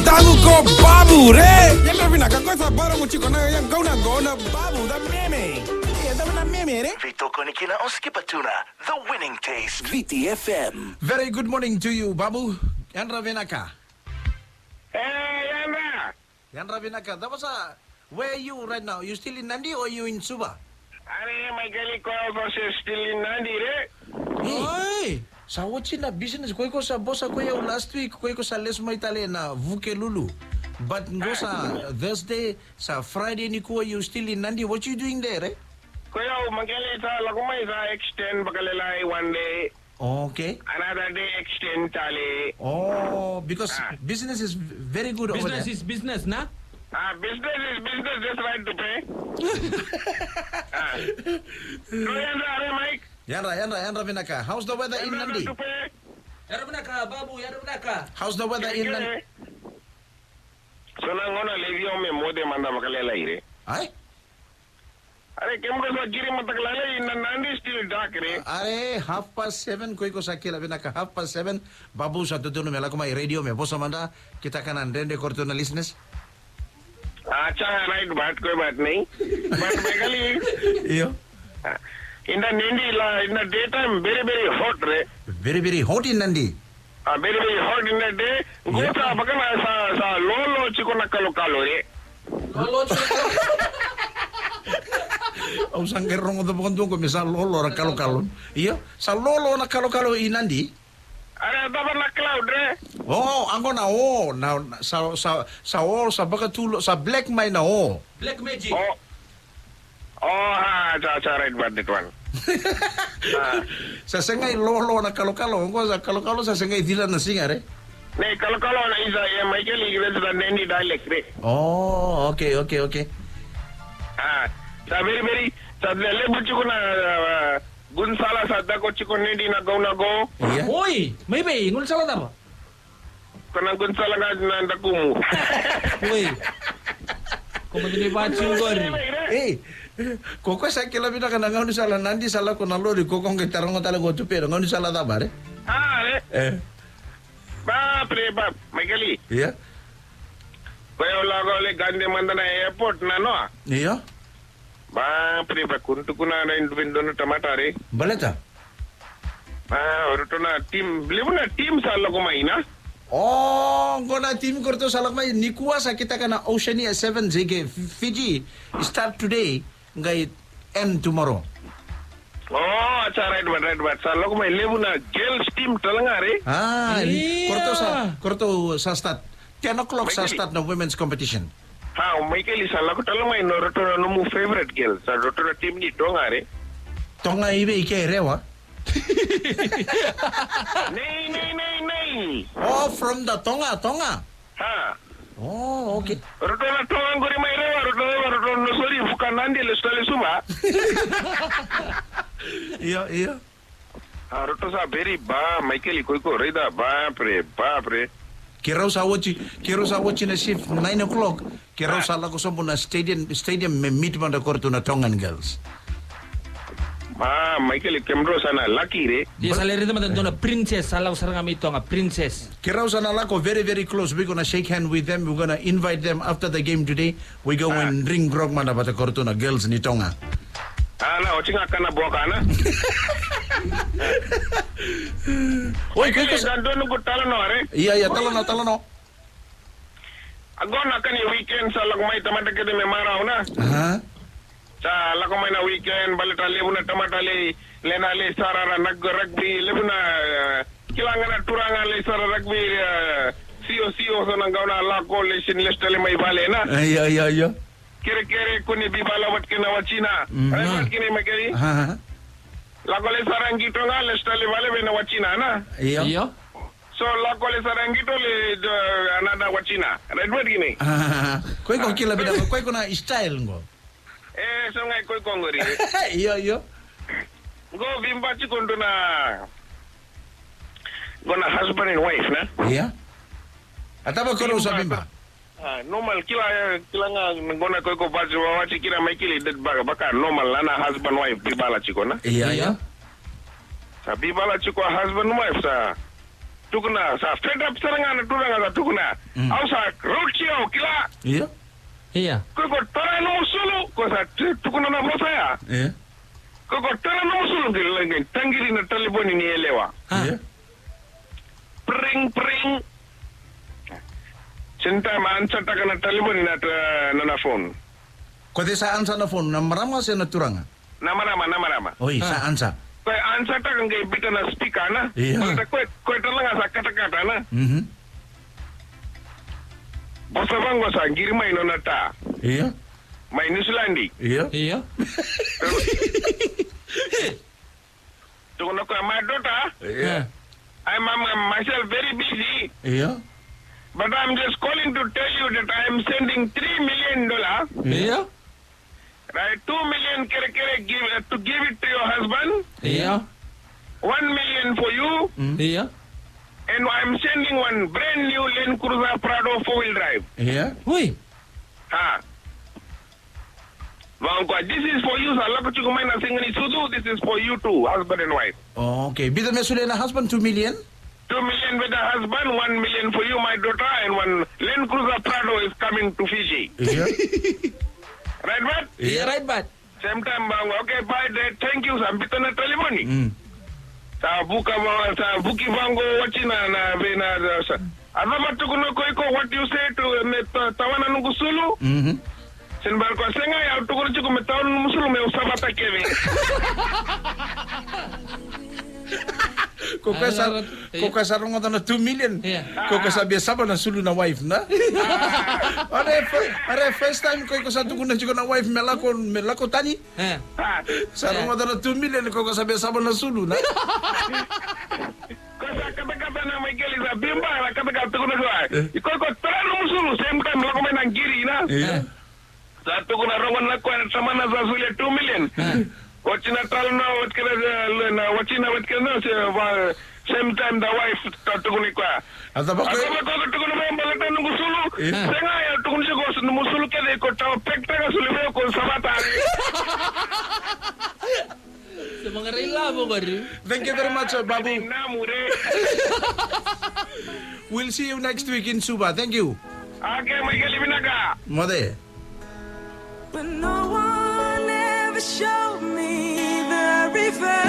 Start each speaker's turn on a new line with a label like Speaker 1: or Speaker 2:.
Speaker 1: tahu ko babu re. Yang Ravina kako sa barang uci kona yang kau na babu da meme. Ya da na meme re.
Speaker 2: Vito Konikina on Skipatuna, the winning taste.
Speaker 3: VTFM.
Speaker 1: Very good morning to you, babu. Yang Ravina ka.
Speaker 4: Yandra.
Speaker 1: Yang Ravina ka. That was where are you right now? You still in Nandi or you in Suba?
Speaker 4: My gali call was still in Nandi, re?
Speaker 1: Hey, sa uci na business koi ko sa boss ko yung last week koi ko sa les mo Italia na Vuke Lulu. But go sa Thursday, sa Friday ni ko you still in Nandi. What you doing there, eh?
Speaker 4: Kuya, magali sa lakumay sa extend bakalalay one day.
Speaker 1: Okay.
Speaker 4: Another day extend tali.
Speaker 1: Oh, because business is very good over there.
Speaker 5: Business is business, na?
Speaker 4: Business is business, just right to pay. So Yandra, are Mike?
Speaker 1: Yanra Vinaka. How's the weather in Nandi?
Speaker 4: To pay?
Speaker 5: Yarabnaka, babu, yarabnaka.
Speaker 1: How's the weather in Nandi?
Speaker 4: So nangona levyo me mode manda bakalalay re.
Speaker 1: Ay?
Speaker 4: Are kemko sa giri mataklalay in Nandi still dark re.
Speaker 1: Are 7:30 koi ko sakila Vinaka 7:30 babu sa tutuno mela ko mai radio me bosa manda kita kanan rende korto na listeners.
Speaker 4: अच्छा right बात कोई बात नहीं but Begley
Speaker 1: Iyo.
Speaker 4: in the daytime very hot re
Speaker 1: Very hot in Nandi.
Speaker 4: very hot in the day go sa bakana sa lolo chikona kalo re
Speaker 1: Au sanggerong to pokon ko misal lolo ra kalo. Iyo. Sa lolo na kalo in Nandi.
Speaker 4: are dapat na cloud re
Speaker 1: Oh, angko na sa bakatulo sa black may na
Speaker 5: Black magic.
Speaker 4: cha right about that one
Speaker 1: Sa sengay lolo na kalo angko sa kalo sa sengay dila na singare.
Speaker 4: ne kalo na isa ya Michael is the Nandi dialect re
Speaker 1: Oh, okay.
Speaker 4: sa very sa lebu chikona gunsala sa dako chikona Nandi na go
Speaker 1: Iya.
Speaker 5: Oi, may ba ingol sa lada ba?
Speaker 4: kana gunsala ga na dakumu
Speaker 5: Oi. Kung hindi ba chingor.
Speaker 1: Koko sa kila bina kana ngau ni sala Nandi sala ko na lori ko kong gitarong tala go tupero ngau ni sala da bare.
Speaker 4: Pre Michael
Speaker 1: Iya.
Speaker 4: Kaya lago le gande mandana airport na no.
Speaker 1: Iya.
Speaker 4: Pre kuntu kuna na induvindo na tamata re.
Speaker 1: Baleta.
Speaker 4: Oruto na team, libu na team sa lago mai na.
Speaker 1: Oh, gona team korto salak mai nikua sa kita kana Oceania 7 JK Fiji start today ngai end tomorrow.
Speaker 4: Acha right but sa lago mai libu na girls team talanga re.
Speaker 1: Korto sa start 10 o'clock sa start na women's competition.
Speaker 4: Michael sa lago talanga mai no roto no mu favorite girl sa roto na team ni tonga re.
Speaker 1: Tonga ibe ike rewa.
Speaker 4: Nay.
Speaker 1: Oh, from the Tonga. Oh, okay.
Speaker 4: Roto na tonga ngori mai rewa roto no sorry bukan Nandi le stale suma.
Speaker 1: Iya.
Speaker 4: Roto sa very Michael ko reda pre.
Speaker 1: Kiraw sa watch na shift 9 o'clock. Kiraw sa lako sa na stadium me meet man da korto na Tongan girls.
Speaker 4: Michael Kemro sana lucky re.
Speaker 5: Dia saleri naman doon na princess. Salaw sarang kami ito nga princess.
Speaker 1: Kiraw sa nalako very close. We're gonna shake hand with them. We're gonna invite them after the game today. We go and ring grog man da bata korto na girls ni Tonga.
Speaker 4: Ochinga kana buwa kana.
Speaker 1: Oy, kaya
Speaker 4: Sa doon ko talo no re.
Speaker 1: Iya, talo no.
Speaker 4: Agon na kani weekend sa lagmay tamata kede me maraw na. Sa lagmay na weekend balita lebu na tamata le lena le sarara nag rugby lebu na kilanga na turanga le sarara rugby CEO so nang gauna la ko le sin lestale may bale na.
Speaker 1: Iya.
Speaker 4: Kere kuni bibala wat kina wachina. Ay wat kini magari. La ko le sarangito nga lestale bale bena wachina na.
Speaker 1: Iya.
Speaker 4: So la ko le sarangito le anada wachina. Right word gini.
Speaker 1: Koi ko kila bida koi ko na style ngo.
Speaker 4: So ngai koi kongori.
Speaker 1: Iya.
Speaker 4: Go bimba chikondo na gona husband and wife na.
Speaker 1: Iya. Ataba ko sa bimba.
Speaker 4: Normal kila nga gona koi ko bajo wachi kira mai kili baka normal lana husband wife bibala chikona.
Speaker 1: Iya.
Speaker 4: Sa bibala chiko husband wife sa tukuna sa fed up saranga na turanga sa tukuna. Au sa roadshow kila.
Speaker 1: Iya.
Speaker 5: Iya.
Speaker 4: Ko tara no sulu ko sa tukuna na bosa ya.
Speaker 1: Iya.
Speaker 4: Ko tara no sulu kila ngin tangiri na telefoni ni elewa.
Speaker 1: Iya.
Speaker 4: Pring. Cinta man sa taka na telefoni na phone.
Speaker 1: Kote saan sa na phone na marama sa naturanga.
Speaker 4: Nama.
Speaker 1: Oi, saan sa?
Speaker 4: Ko ansa taka ngai bita na speaker na.
Speaker 1: Iya.
Speaker 4: Ko talanga sa kata-kata na.
Speaker 1: Mhm.
Speaker 4: Bosa bango sa girma ino nata.
Speaker 1: Iya.
Speaker 4: May New Zealandi.
Speaker 1: Iya.
Speaker 5: Iya.
Speaker 4: Tukuna ko my daughter.
Speaker 1: Iya.
Speaker 4: I'm myself very busy.
Speaker 1: Iya.
Speaker 4: But I'm just calling to tell you that I am sending $3 million.
Speaker 5: Iya.
Speaker 4: Right, 2 million kere to give it to your husband.
Speaker 5: Iya.
Speaker 4: 1 million for you.
Speaker 5: Iya.
Speaker 4: And I'm sending one brand new Land Cruiser Prado 4-wheel drive.
Speaker 1: Iya.
Speaker 5: Uy.
Speaker 4: Ha. This is for you, sir. Lako chukumay na singani sudu. This is for you too, husband and wife.
Speaker 1: Okay. Bida me sule na husband 2 million?
Speaker 4: 2 million with the husband, 1 million for you, my daughter, and one Land Cruiser Prado is coming to Fiji.
Speaker 1: Iya.
Speaker 4: Right, what?
Speaker 5: Iya, right, but.
Speaker 4: Same time, okay, bye, Dad. Thank you, sir. Bito na telemoni. Sa buki vango wachina na sa. Azama tukuno ko what you say to tawana nungusulu?
Speaker 1: Mhm.
Speaker 4: Sinbar ko senga ya tukuno chuku me tawana nungusulu me usabata keve.
Speaker 1: Koko sa rongo na 2 million.
Speaker 5: Yeah.
Speaker 1: Koko sa biasa ba na sulu na wife na? Are first time ko sa tukuna chiko na wife melako tani.
Speaker 5: Eh.
Speaker 1: Sa rongo na 2 million koko sa biasa ba na sulu na?
Speaker 4: Kasa kata-kata na may geli sa bimba na kata-kata tukuno ko ay. Iko ko tara nungusulu same time lako may nanggiri na.
Speaker 1: Iya.
Speaker 4: Sa tukuna rongo na ko sama na sa sulia 2 million. Wachina talna wachina same time the wife tukuni kwa.
Speaker 1: Ataba ko.
Speaker 4: Ataba ko tukuni mo balata nungusulu. Senga ya tukuni ko nungusulu kede ko taw pekta ka sulime ko sabata.
Speaker 5: Sa mga relabo ba rin?
Speaker 1: Thank you very much, Babu.
Speaker 4: Namure.
Speaker 1: We'll see you next week in Suba. Thank you.
Speaker 4: Okay, may kalibinaga.
Speaker 1: Mode.
Speaker 3: But no one ever showed me the river.